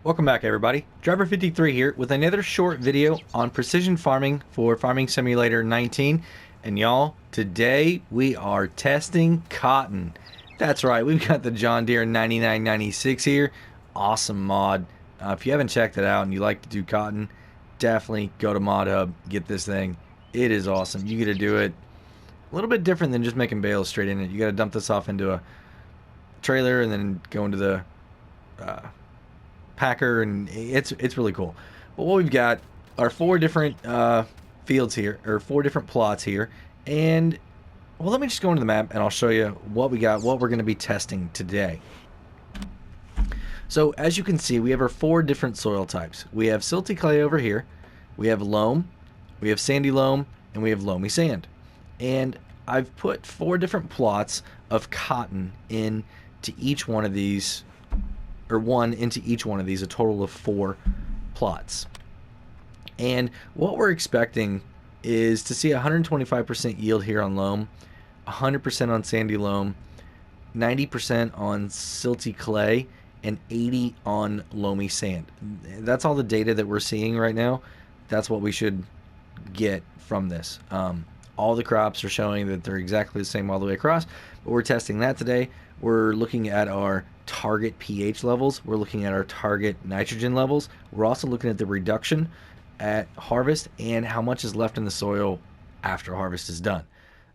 Welcome back, everybody. Driver53 here with another short video on precision farming for Farming Simulator 19. And y'all, today we are testing cotton. That's right, we've got the John Deere 9996 here. Awesome mod. If you haven't checked it out and you like to do cotton, definitely go to ModHub, get this thing. It is awesome. You get to do it a little bit different than just making bales straight in it. You got to dump this off into a trailer and then go into the packer, and it's really cool. But what we've got are four different fields here, or four different plots here, and well, let me just go into the map and I'll show you what we got, what we're going to be testing today. So as you can see, we have our four different soil types. We have silty clay over here, we have loam, we have sandy loam, and we have loamy sand. And I've put four different plots of cotton into each one of these, or one into each one of these, a total of four plots. And what we're expecting is to see 125% yield here on loam, 100% on sandy loam, 90% on silty clay, and 80 on loamy sand. That's all the data that we're seeing right now. That's what we should get from this. All the crops are showing that they're exactly the same all the way across, but we're testing that today. We're looking at our target pH levels. We're looking at our target nitrogen levels. We're also looking at the reduction at harvest and how much is left in the soil after harvest is done.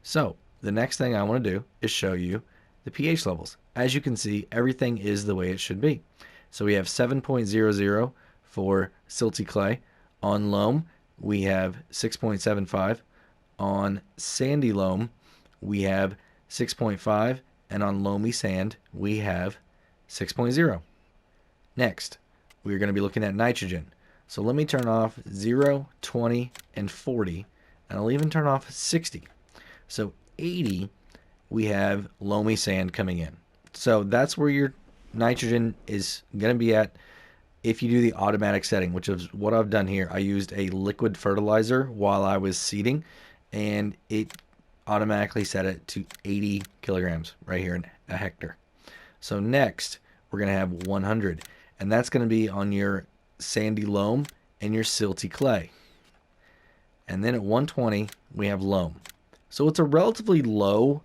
So the next thing I want to do is show you the pH levels. As you can see, everything is the way it should be. So we have 7.00 for silty clay. On loam, we have 6.75. On sandy loam, we have 6.5. And on loamy sand, we have 6.0. Next, we're going to be looking at nitrogen. So let me turn off 0, 20, and 40, and I'll even turn off 60. So 80, we have loamy sand coming in. So that's where your nitrogen is going to be at if you do the automatic setting, which is what I've done here. I used a liquid fertilizer while I was seeding, and it automatically set it to 80 kilograms right here in a hectare. So next, we're going to have 100, and that's going to be on your sandy loam and your silty clay. And then at 120, we have loam. So it's a relatively low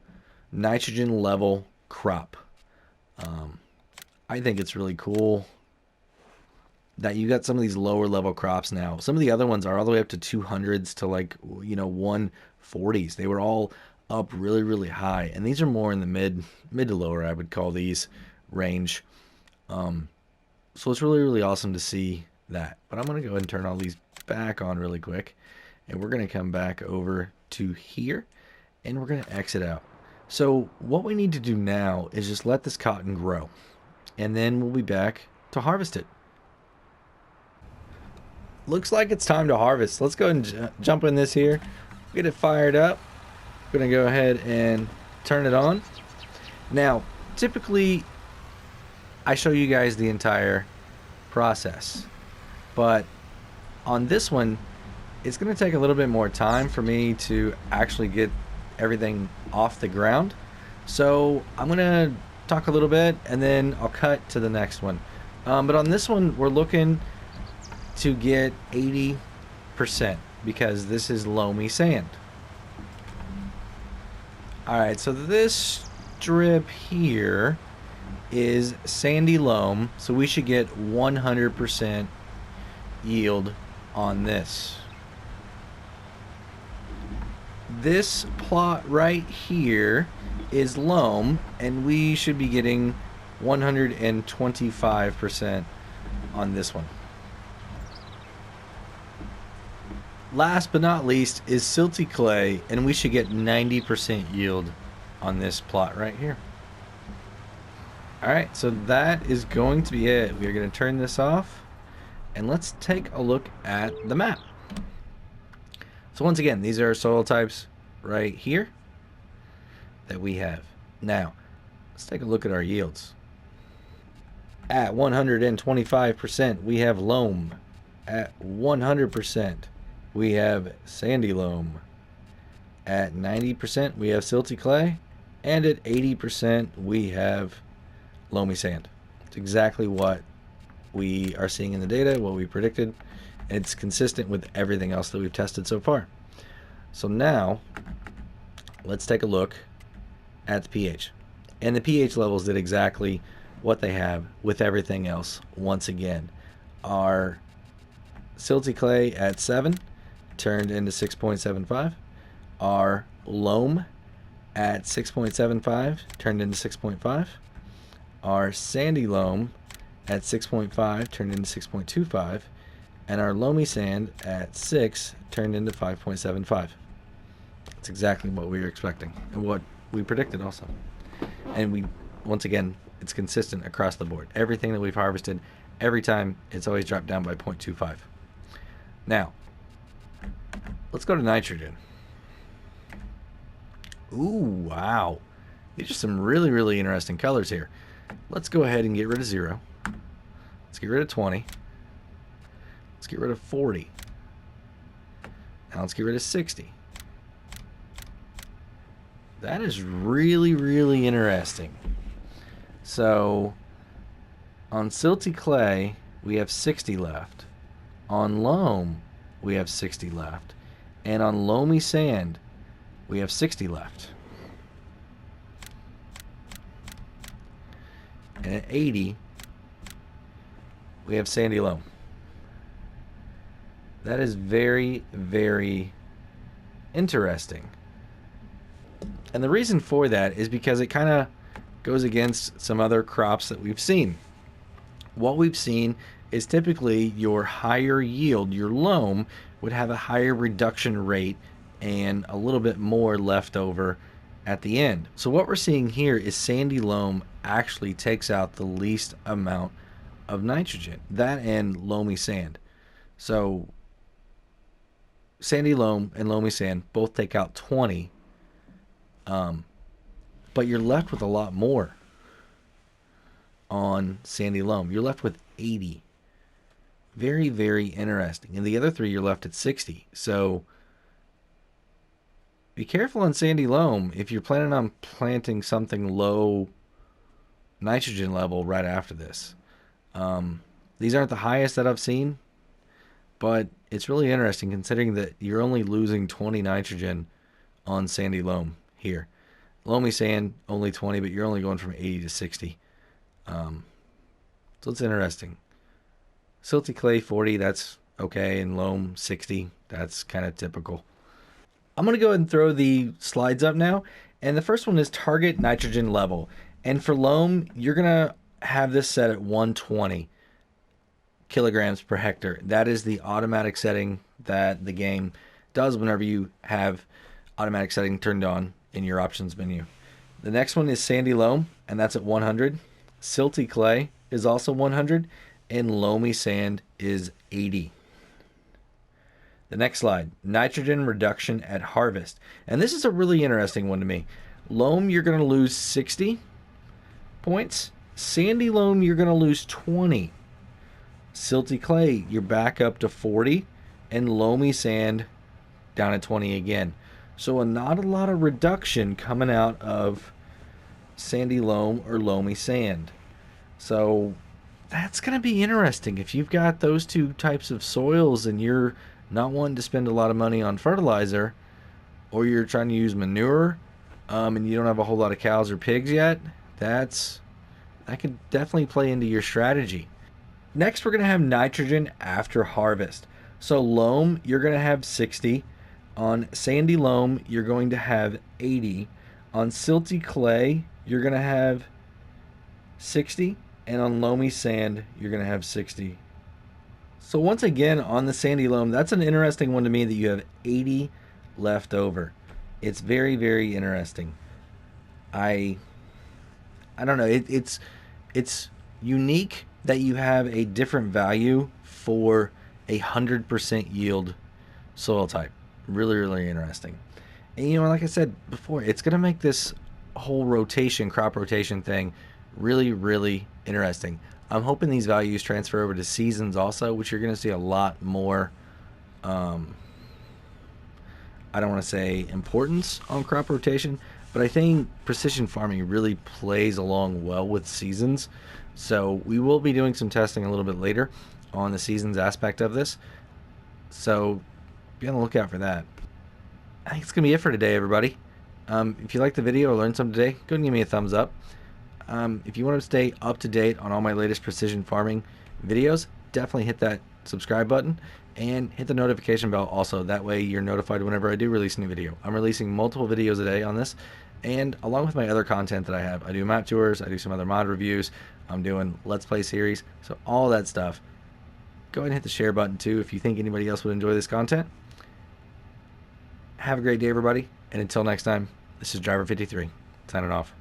nitrogen level crop. I think it's really cool that you got some of these lower level crops now. Some of the other ones are all the way up to 200s to, like, 140s. They were all up really, really high, and these are more in the mid to lower, I would call these, range. So it's really, really awesome to see that. But I'm going to go ahead and turn all these back on really quick, and we're going to come back over to here, and we're going to exit out. So what we need to do now is just let this cotton grow, and then we'll be back to harvest it. Looks like it's time to harvest. Let's go ahead and jump in this here, get it fired up. I'm going to go ahead and turn it on. Now, typically, I show you guys the entire process, but on this one, it's going to take a little bit more time for me to actually get everything off the ground. So I'm going to talk a little bit, and then I'll cut to the next one. But on this one, we're looking to get 80% because this is loamy sand. Alright, so this strip here is sandy loam, so we should get 100% yield on this. This plot right here is loam, and we should be getting 125% on this one. Last but not least is silty clay, and we should get 90% yield on this plot right here. Alright, so that is going to be it. We are going to turn this off, and let's take a look at the map. So once again, these are our soil types right here that we have. Now, let's take a look at our yields. At 125%, we have loam. At 100%, we have sandy loam. At 90%, we have silty clay. And at 80%, we have loamy sand. It's exactly what we are seeing in the data, what we predicted. It's consistent with everything else that we've tested so far. So now, let's take a look at the pH. And the pH levels did exactly what they have with everything else. Once again, our silty clay at 7 turned into 6.75. Our loam at 6.75 turned into 6.5. Our sandy loam at 6.5 turned into 6.25. And our loamy sand at 6 turned into 5.75. That's exactly what we were expecting and what we predicted also. And we, once again, it's consistent across the board. Everything that we've harvested, every time, it's always dropped down by 0.25. Now, let's go to nitrogen. Ooh, wow. These are some really, really interesting colors here. Let's go ahead and get rid of 0. Let's get rid of 20. Let's get rid of 40. Now let's get rid of 60. That is really, really interesting. So, on silty clay, we have 60 left. On loam, we have 60 left. And on loamy sand, we have 60 left. And at 80, we have sandy loam. That is very, very interesting. And the reason for that is because it kind of goes against some other crops that we've seen. What we've seen is typically your higher yield, your loam, would have a higher reduction rate and a little bit more left over at the end. So what we're seeing here is sandy loam actually takes out the least amount of nitrogen. That and loamy sand. So sandy loam and loamy sand both take out 20, but you're left with a lot more on sandy loam. You're left with 80. Very, very interesting. And the other three, you're left at 60. So be careful on sandy loam if you're planning on planting something low nitrogen level right after this. These aren't the highest that I've seen, but it's really interesting considering that you're only losing 20 nitrogen on sandy loam here. Loamy sand, only 20, but you're only going from 80 to 60. So it's interesting. Silty clay, 40, that's okay, and loam, 60, that's kind of typical. I'm going to go ahead and throw the slides up now, and the first one is target nitrogen level. And for loam, you're going to have this set at 120 kilograms per hectare. That is the automatic setting that the game does whenever you have automatic setting turned on in your options menu. The next one is sandy loam, and that's at 100. Silty clay is also 100, and loamy sand is 80. The next slide, nitrogen reduction at harvest. And this is a really interesting one to me. Loam, you're going to lose 60 points. Sandy loam, you're going to lose 20. Silty clay, you're back up to 40. And loamy sand down at 20 again. So not a lot of reduction coming out of sandy loam or loamy sand. So that's going to be interesting. If you've got those two types of soils and you're not wanting to spend a lot of money on fertilizer, or you're trying to use manure, and you don't have a whole lot of cows or pigs yet, that could definitely play into your strategy. Next, we're going to have nitrogen after harvest. So loam, you're going to have 60. On sandy loam, you're going to have 80. On silty clay, you're going to have 60. And on loamy sand, you're going to have 60. So once again, on the sandy loam, that's an interesting one to me that you have 80 left over. It's very, very interesting. I don't know. It's unique that you have a different value for 100% yield soil type. Really, really interesting. And like I said before, it's going to make this whole crop rotation thing really, really interesting. I'm hoping these values transfer over to seasons also, which you're going to see a lot more, I don't want to say importance on crop rotation, but I think precision farming really plays along well with seasons. So we will be doing some testing a little bit later on the seasons aspect of this. So be on the lookout for that. I think it's going to be it for today, everybody. If you liked the video or learned something today, go and give me a thumbs up. If you want to stay up to date on all my latest precision farming videos, definitely hit that subscribe button and hit the notification bell also. That way you're notified whenever I do release a new video. I'm releasing multiple videos a day on this, and along with my other content that I have. I do map tours, I do some other mod reviews, I'm doing Let's Play series, so all that stuff. Go ahead and hit the share button too if you think anybody else would enjoy this content. Have a great day, everybody, and until next time, this is Driver53, signing off.